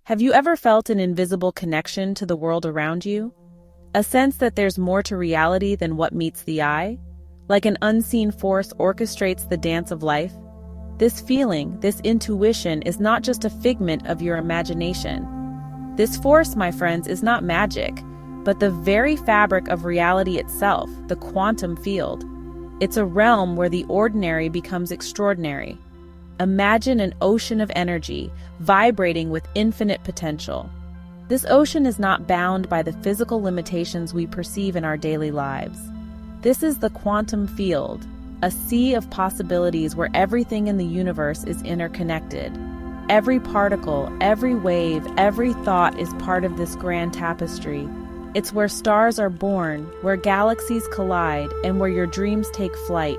Have you ever felt an invisible connection to the world around you? A sense that there's more to reality than what meets the eye? Like an unseen force orchestrates the dance of life? This feeling, this intuition, is not just a figment of your imagination. This force, my friends, is not magic, but the very fabric of reality itself, the quantum field. It's a realm where the ordinary becomes extraordinary. Imagine an ocean of energy, vibrating with infinite potential. This ocean is not bound by the physical limitations we perceive in our daily lives. This is the quantum field, a sea of possibilities where everything in the universe is interconnected. Every particle, every wave, every thought is part of this grand tapestry. It's where stars are born, where galaxies collide, and where your dreams take flight.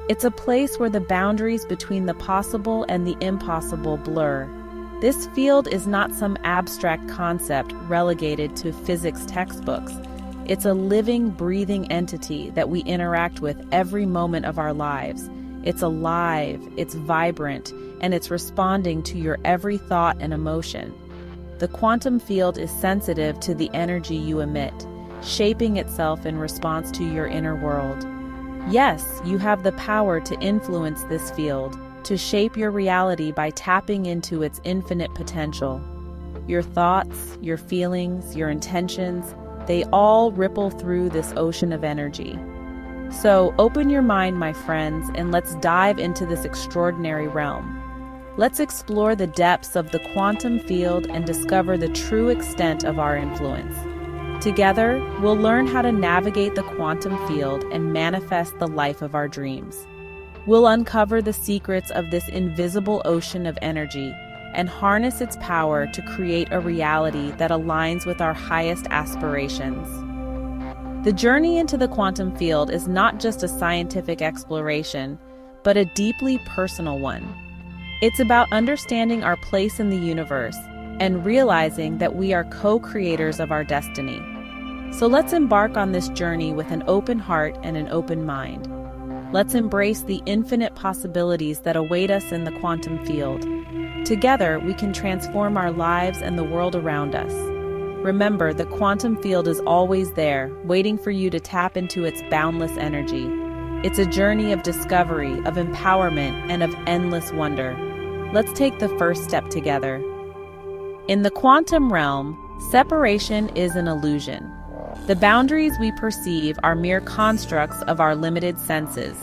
It's a place where the boundaries between the possible and the impossible blur. This field is not some abstract concept relegated to physics textbooks. It's a living, breathing entity that we interact with every moment of our lives. It's alive, it's vibrant, and it's responding to your every thought and emotion. The quantum field is sensitive to the energy you emit, shaping itself in response to your inner world. Yes, you have the power to influence this field, to shape your reality by tapping into its infinite potential. Your thoughts, your feelings, your intentions, they all ripple through this ocean of energy. So open your mind, my friends, and let's dive into this extraordinary realm. Let's explore the depths of the quantum field and discover the true extent of our influence. Together, we'll learn how to navigate the quantum field and manifest the life of our dreams. We'll uncover the secrets of this invisible ocean of energy and harness its power to create a reality that aligns with our highest aspirations. The journey into the quantum field is not just a scientific exploration, but a deeply personal one. It's about understanding our place in the universe and realizing that we are co-creators of our destiny. So let's embark on this journey with an open heart and an open mind. Let's embrace the infinite possibilities that await us in the quantum field. Together, we can transform our lives and the world around us. Remember, the quantum field is always there, waiting for you to tap into its boundless energy. It's a journey of discovery, of empowerment, and of endless wonder. Let's take the first step together. In the quantum realm, separation is an illusion. The boundaries we perceive are mere constructs of our limited senses.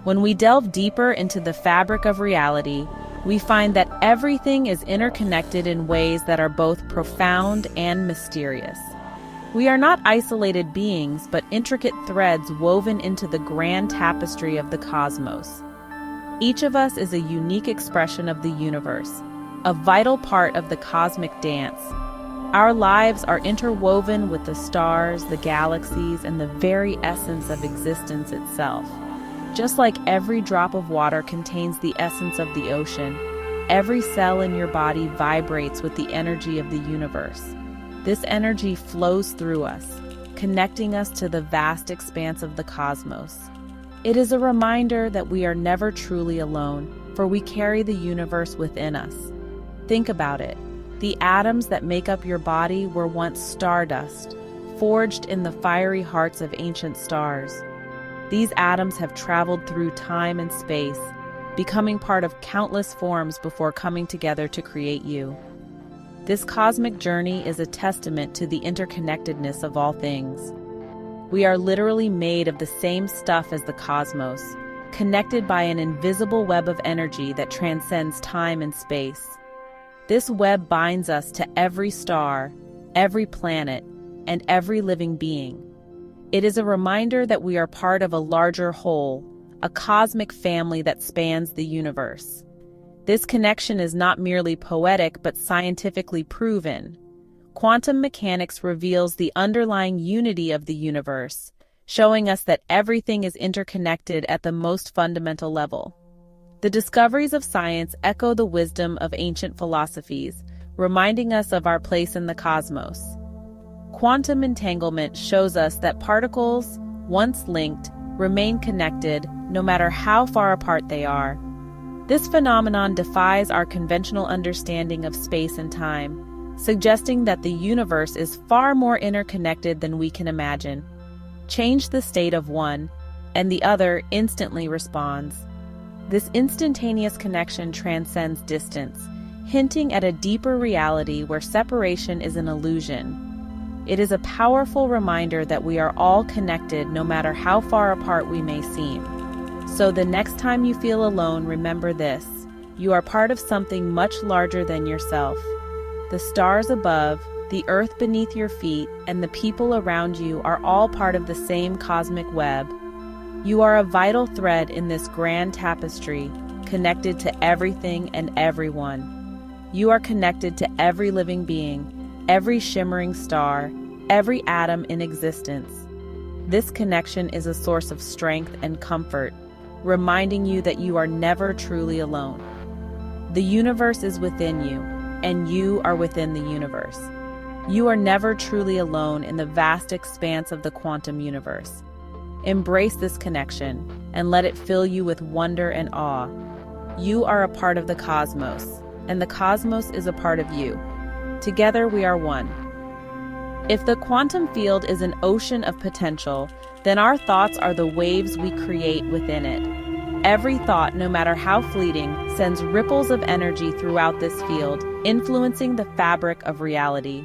When we delve deeper into the fabric of reality, we find that everything is interconnected in ways that are both profound and mysterious. We are not isolated beings, but intricate threads woven into the grand tapestry of the cosmos. Each of us is a unique expression of the universe, a vital part of the cosmic dance. Our lives are interwoven with the stars, the galaxies, and the very essence of existence itself. Just like every drop of water contains the essence of the ocean, every cell in your body vibrates with the energy of the universe. This energy flows through us, connecting us to the vast expanse of the cosmos. It is a reminder that we are never truly alone, for we carry the universe within us. Think about it. The atoms that make up your body were once stardust, forged in the fiery hearts of ancient stars. These atoms have traveled through time and space, becoming part of countless forms before coming together to create you. This cosmic journey is a testament to the interconnectedness of all things. We are literally made of the same stuff as the cosmos, connected by an invisible web of energy that transcends time and space. This web binds us to every star, every planet, and every living being. It is a reminder that we are part of a larger whole, a cosmic family that spans the universe. This connection is not merely poetic but scientifically proven. Quantum mechanics reveals the underlying unity of the universe, showing us that everything is interconnected at the most fundamental level. The discoveries of science echo the wisdom of ancient philosophies, reminding us of our place in the cosmos. Quantum entanglement shows us that particles, once linked, remain connected no matter how far apart they are. This phenomenon defies our conventional understanding of space and time, suggesting that the universe is far more interconnected than we can imagine. Change the state of one, and the other instantly responds. This instantaneous connection transcends distance, hinting at a deeper reality where separation is an illusion. It is a powerful reminder that we are all connected no matter how far apart we may seem. So the next time you feel alone, remember this: you are part of something much larger than yourself. The stars above, the earth beneath your feet, and the people around you are all part of the same cosmic web. You are a vital thread in this grand tapestry, connected to everything and everyone. You are connected to every living being, every shimmering star, every atom in existence. This connection is a source of strength and comfort, reminding you that you are never truly alone. The universe is within you, and you are within the universe. You are never truly alone in the vast expanse of the quantum universe. Embrace this connection and let it fill you with wonder and awe. You are a part of the cosmos, and the cosmos is a part of you. Together we are one. If the quantum field is an ocean of potential, then our thoughts are the waves we create within it. Every thought, no matter how fleeting, sends ripples of energy throughout this field, influencing the fabric of reality.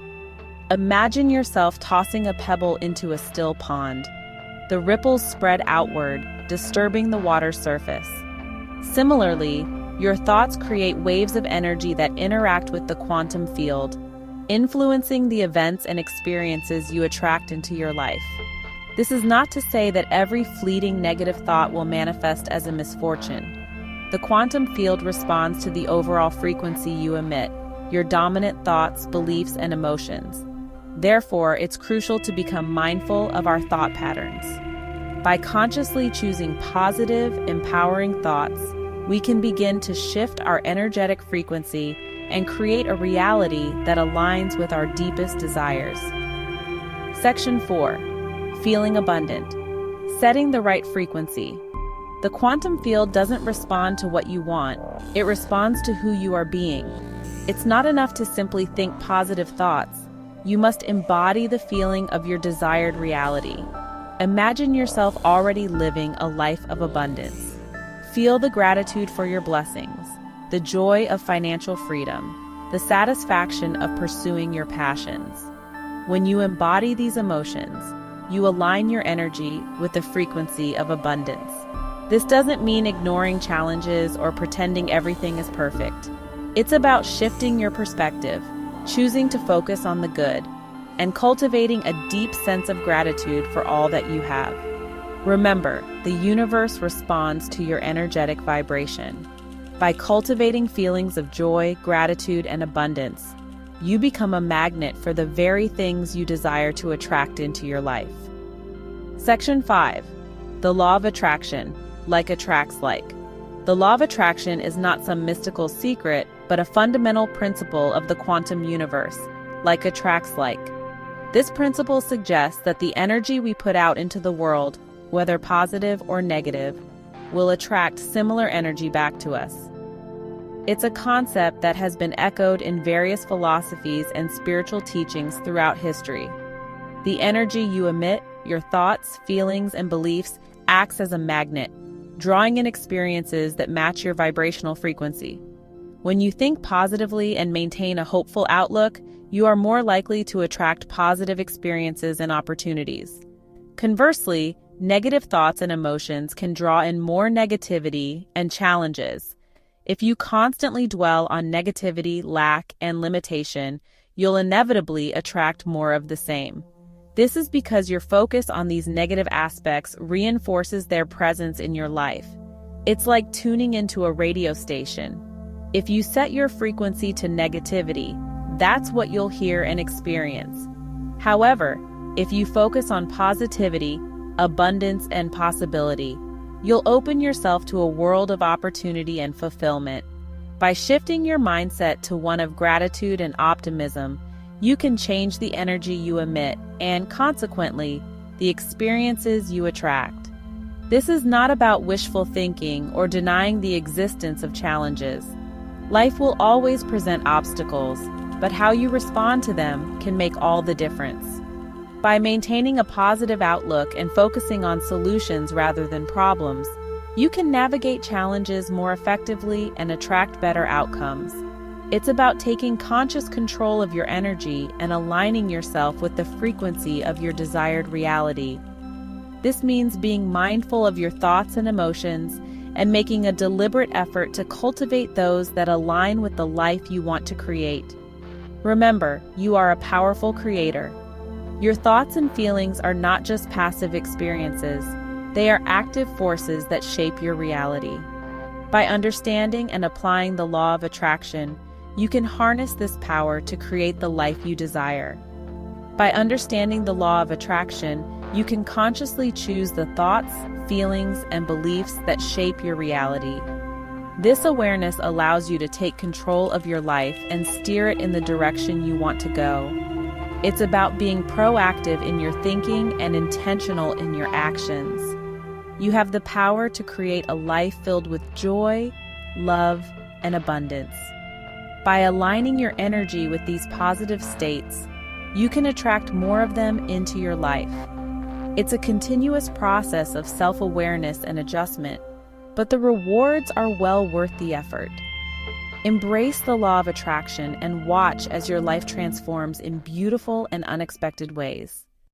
Imagine yourself tossing a pebble into a still pond. The ripples spread outward, disturbing the water's surface. Similarly, your thoughts create waves of energy that interact with the quantum field, influencing the events and experiences you attract into your life. This is not to say that every fleeting negative thought will manifest as a misfortune. The quantum field responds to the overall frequency you emit, your dominant thoughts, beliefs, and emotions. Therefore, it's crucial to become mindful of our thought patterns. By consciously choosing positive, empowering thoughts, we can begin to shift our energetic frequency and create a reality that aligns with our deepest desires. Section 4. Feeling abundant. Setting the right frequency. The quantum field doesn't respond to what you want, it responds to who you are being. It's not enough to simply think positive thoughts. You must embody the feeling of your desired reality. Imagine yourself already living a life of abundance. Feel the gratitude for your blessings, the joy of financial freedom, the satisfaction of pursuing your passions. When you embody these emotions, you align your energy with the frequency of abundance. This doesn't mean ignoring challenges or pretending everything is perfect. It's about shifting your perspective, choosing to focus on the good, and cultivating a deep sense of gratitude for all that you have. Remember, the universe responds to your energetic vibration. By cultivating feelings of joy, gratitude, and abundance, you become a magnet for the very things you desire to attract into your life. Section 5. The Law of Attraction. Like attracts like. The law of attraction is not some mystical secret, but a fundamental principle of the quantum universe. Like attracts like. This principle suggests that the energy we put out into the world, whether positive or negative, will attract similar energy back to us. It's a concept that has been echoed in various philosophies and spiritual teachings throughout history. The energy you emit, your thoughts, feelings, and beliefs, acts as a magnet, drawing in experiences that match your vibrational frequency. When you think positively and maintain a hopeful outlook, you are more likely to attract positive experiences and opportunities. Conversely, negative thoughts and emotions can draw in more negativity and challenges. If you constantly dwell on negativity, lack, and limitation, you'll inevitably attract more of the same. This is because your focus on these negative aspects reinforces their presence in your life. It's like tuning into a radio station. If you set your frequency to negativity, that's what you'll hear and experience. However, if you focus on positivity, abundance, and possibility, you'll open yourself to a world of opportunity and fulfillment. By shifting your mindset to one of gratitude and optimism, you can change the energy you emit and, consequently, the experiences you attract. This is not about wishful thinking or denying the existence of challenges. Life will always present obstacles, but how you respond to them can make all the difference. By maintaining a positive outlook and focusing on solutions rather than problems, you can navigate challenges more effectively and attract better outcomes. It's about taking conscious control of your energy and aligning yourself with the frequency of your desired reality. This means being mindful of your thoughts and emotions and making a deliberate effort to cultivate those that align with the life you want to create. Remember, you are a powerful creator. Your thoughts and feelings are not just passive experiences, they are active forces that shape your reality. By understanding and applying the law of attraction, you can harness this power to create the life you desire. By understanding the law of attraction, you can consciously choose the thoughts, feelings, and beliefs that shape your reality. This awareness allows you to take control of your life and steer it in the direction you want to go. It's about being proactive in your thinking and intentional in your actions. You have the power to create a life filled with joy, love, and abundance. By aligning your energy with these positive states, you can attract more of them into your life. It's a continuous process of self-awareness and adjustment, but the rewards are well worth the effort. Embrace the law of attraction and watch as your life transforms in beautiful and unexpected ways.